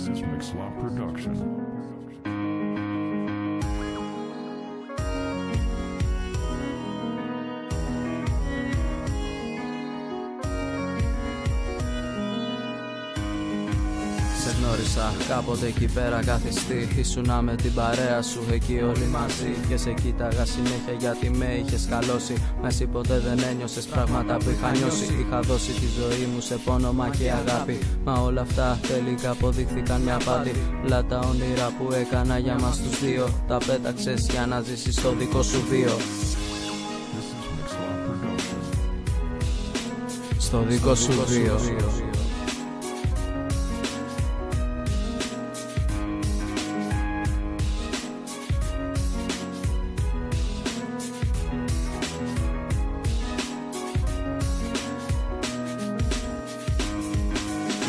is Mixlop Production. Σε γνώρισα κάποτε εκεί πέρα καθιστή. Ήσουνα με την παρέα σου εκεί όλοι μαζί. Και σε κοίταγα συνέχεια γιατί με είχες καλώσει. Μα εσύ ποτέ δεν ένιωσες πράγματα που είχα νιώσει. Είχα δώσει τη ζωή μου σε πόνομα και αγάπη. Μα όλα αυτά τελικά αποδείχθηκαν μια απάτη. Λα τα όνειρα που έκανα για μας τους δύο, τα πέταξες για να ζήσεις το δικό σου βίο. Στο δικό σου βίο.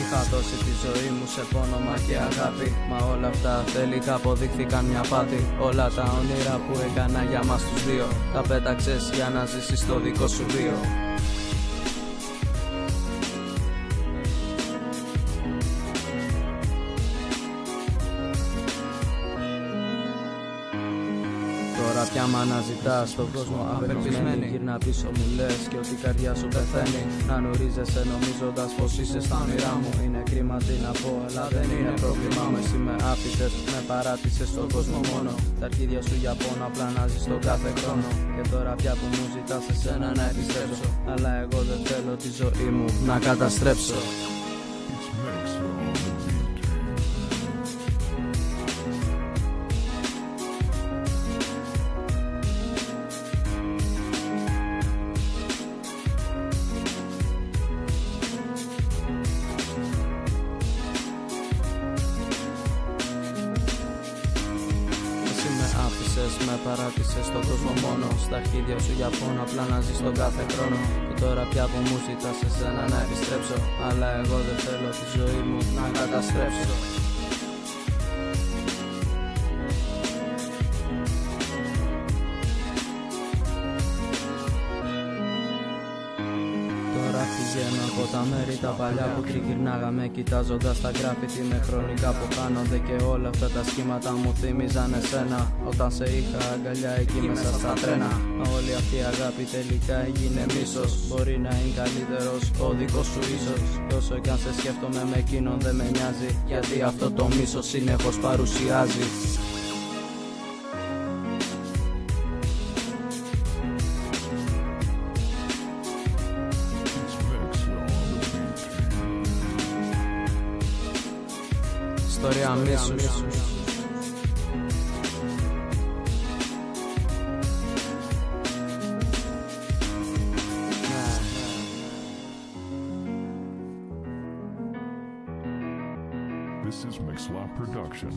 Είχα δώσει τη ζωή μου σε πόνομα και αγάπη. Μα όλα αυτά τελικά αποδείχθηκαν μια απάτη. Όλα τα όνειρα που έκανα για μας τους δύο, τα πέταξες για να ζήσεις το δικό σου βίο. Τώρα πια μ' αναζητάς στον κόσμο απελπισμένη. Γύρνα πίσω μου λες και ότι η καρδιά σου πεθαίνει. Να νουρίζεσαι νομίζοντας πως είσαι στα όνειρά μου. Είναι κρίμα τι να πω αλλά δεν είναι πρόβλημά μου. Εσύ με άφησες, με παράτησες στον κόσμο μόνο. Τα αρχίδια σου για πόνο απλά να ζεις τον κάθε χρόνο. Και τώρα πια που μου ζητάς εσένα να επιστρέψω, αλλά εγώ δεν θέλω τη ζωή μου να καταστρέψω. Με παράτησες στον κόσμο μόνο. Στα αρχίδια σου για πόνο απλά να ζεις τον κάθε χρόνο. Και τώρα πια που μου ζητάς εσένα να επιστρέψω, αλλά εγώ δεν θέλω τη ζωή μου να καταστρέψω. Πηγαίνω από τα μέρη τα παλιά που τριγυρνάγαμε, κοιτάζοντας τα γκράφιτι με χρονικά που χάνονται. Και όλα αυτά τα σχήματα μου θύμιζαν εσένα όταν σε είχα αγκαλιά εκεί μέσα στα τρένα. Μα όλη αυτή η αγάπη τελικά έγινε μίσος. Μπορεί να είναι καλύτερος ο δικός σου ίσως. Και όσο κι αν σε σκέφτομαι με εκείνον δεν με νοιάζει, γιατί αυτό το μίσος συνεχώς παρουσιάζει. Ιστορία μίσους. This is Mixlop Production.